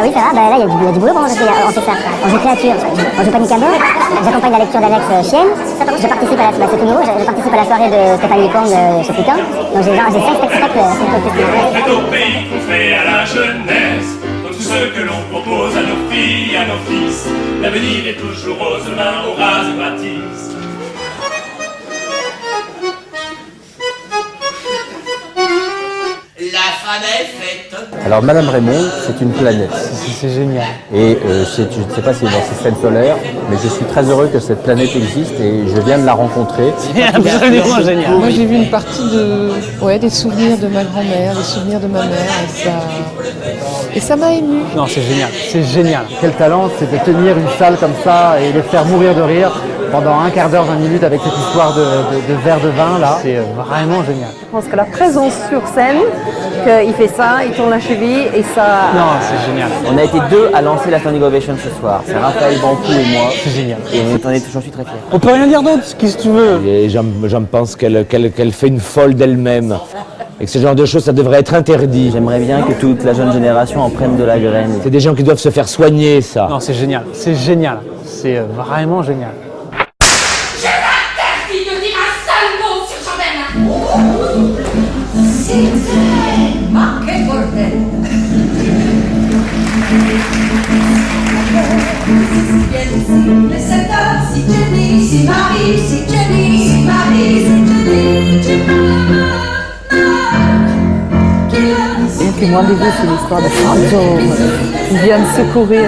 oui, ça va. Là, il y a du boulot parce qu'on fait ça. On joue créature, on joue Panic à bord. J'accompagne la lecture d'Alex Chienne. Je participe à c'est tout nouveau, je participe à la soirée de Stéphanie Kong chez Pékin. Donc j'ai 5 spectacles sur le festival. Au pays qu'on fait à la jeunesse, dans tout ce que l'on propose à nos filles, à nos fils, l'avenir est toujours rose, demain au ras gratis. La femme est faite. Alors Madame Raymond, c'est une planète. C'est génial. Et je ne sais pas si c'est dans le système solaire, mais je suis très heureux que cette planète existe et je viens de la rencontrer. C'est absolument génial. Moi j'ai vu une partie des souvenirs de ma grand-mère, des souvenirs de ma mère et ça m'a émue. Non, c'est génial, c'est génial. Quel talent, c'est de tenir une salle comme ça et les faire mourir de rire pendant un quart d'heure, 20 minutes avec cette histoire de verre de vin là. C'est vraiment génial. Je pense que la présence sur scène, qu'il fait ça, il tourne la cheville et ça... Non, c'est génial. On a été 2 à lancer la Standing Ovation ce soir. C'est Raphaël Bancou et moi. C'est génial. Et j'en suis très fier. On peut rien dire d'autre, qu'est-ce que tu veux. Et j'en pense qu'elle fait une folle d'elle-même. Et que ce genre de choses, ça devrait être interdit. J'aimerais bien que toute la jeune génération en prenne de la graine. C'est des gens qui doivent se faire soigner, ça. Non, c'est génial, c'est génial. C'est vraiment génial. Je m'interdis de dire un seul mot sur Jordan. C'est marqué bordel. Mais c'est si Jenny, si Marie, si Jenny, si Marie, si Jenny, Et puis moi, c'est l'histoire de fantôme qui vient de secourir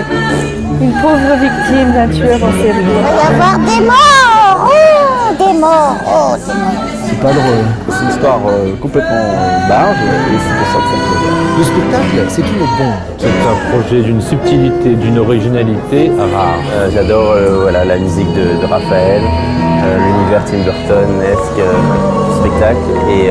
une pauvre victime d'un tueur en série. Il va y avoir des morts. Oh, des morts. Oh, des morts. C'est pas drôle. C'est une histoire complètement barge et c'est pour ça que ça me plaît. Le spectacle, c'est une bombe. C'est un projet d'une subtilité, d'une originalité rare. J'adore la musique de Raphaël, l'univers Tim Burton-esque du spectacle. Et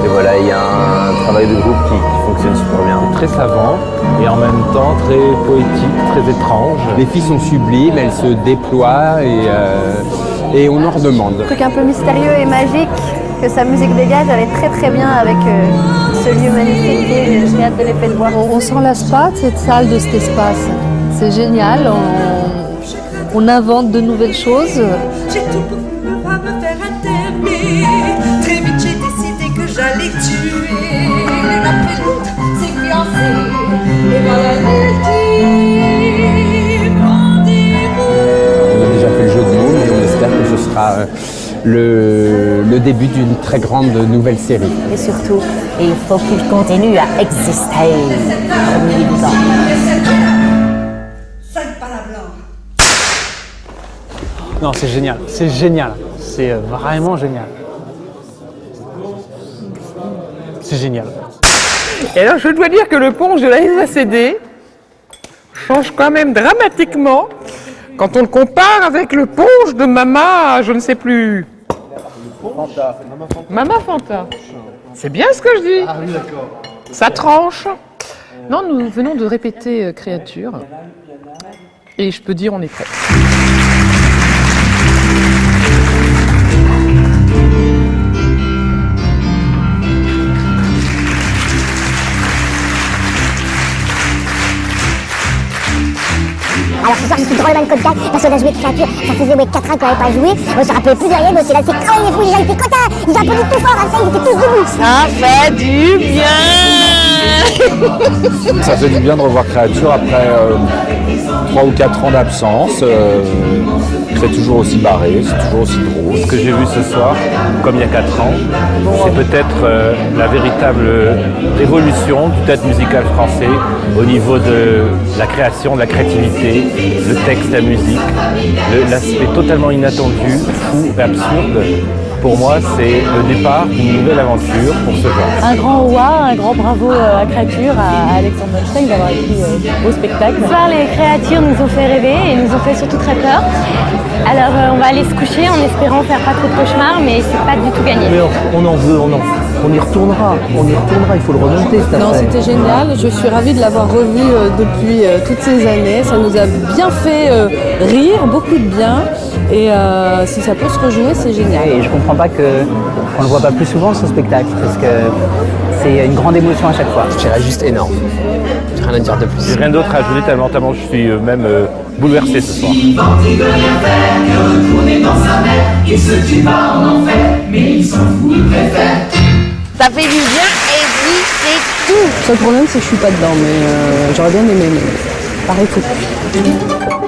voilà, il y a un travail de groupe qui fonctionne super bien. Très savant et en même temps très poétique, très étrange. Les filles sont sublimes, elles se déploient et on en redemande. Un truc un peu mystérieux et magique que sa musique dégage, elle est très très bien avec ce lieu magnifique et j'ai hâte de l'effet de voir. On s'en lasse pas de cette salle, de cet espace. C'est génial, on invente de nouvelles choses. J'ai tout pour ne pas me faire interner. Très vite j'ai décidé que j'allais tuer. L'une après l'autre, ses fiancés. Et voilà l'ultime rendez-vous. On a déjà fait le jeu de mots, mais on espère que ce sera le début d'une très grande nouvelle série. Et surtout, il faut qu'il continue à exister comme il est vivant. 5 pas la blanc. Non, c'est génial, c'est génial. C'est vraiment génial. C'est génial. Et alors je dois dire que le ponche de la SACD change quand même dramatiquement quand on le compare avec le ponche de Mama, je ne sais plus. Mama Fanta. C'est bien ce que je dis. Ah oui, d'accord. Ça tranche. Non, nous venons de répéter Créature. Et je peux dire, on est prêts. Alors ce soir je suis drôlement code 4 parce qu'on a joué Créature, ça faisait 4 ans qu'on n'avait pas joué, on se rappelait plus de rien, mais c'est là, c'est quand il est fou, les gens étaient contents, ils applaudissent tout fort, ils étaient tous debout. Ça fait du bien. Ça fait du bien de revoir Créature après 3 ou 4 ans d'absence. C'est toujours aussi barré, c'est toujours aussi drôle. Ce que j'ai vu ce soir, comme il y a 4 ans, c'est peut-être la véritable révolution du théâtre musical français au niveau de la création, de la créativité, le texte, la musique, l'aspect totalement inattendu, fou et absurde. Pour moi, c'est le départ d'une nouvelle aventure pour ce genre. Un grand ouah, un grand bravo à Créature, à Alexandre Molstein d'avoir écrit au spectacle. Ce soir, les créatures nous ont fait rêver et nous ont fait surtout très peur. Alors on va aller se coucher en espérant faire pas trop de cauchemars, mais c'est pas du tout gagné. Mais on en veut, on y retournera, il faut le remonter cette affaire. Non, c'était génial. Je suis ravie de l'avoir revu depuis toutes ces années. Ça nous a bien fait rire, beaucoup de bien. Et si ça peut se rejouer, c'est génial. Et je comprends pas qu'on le voit pas plus souvent ce spectacle, parce que c'est une grande émotion à chaque fois. Je dirais juste énorme. J'ai rien à dire de plus. J'ai rien d'autre à ajouter tellement je suis même bouleversé ce soir. Il veut rien faire que retourner dans sa mère. Il se tue pas en enfer, mais il s'en fout, il préfère. Ça fait du bien et puis c'est tout. Le seul problème, c'est que je suis pas dedans, mais j'aurais bien aimé, mais pareil, faut plus.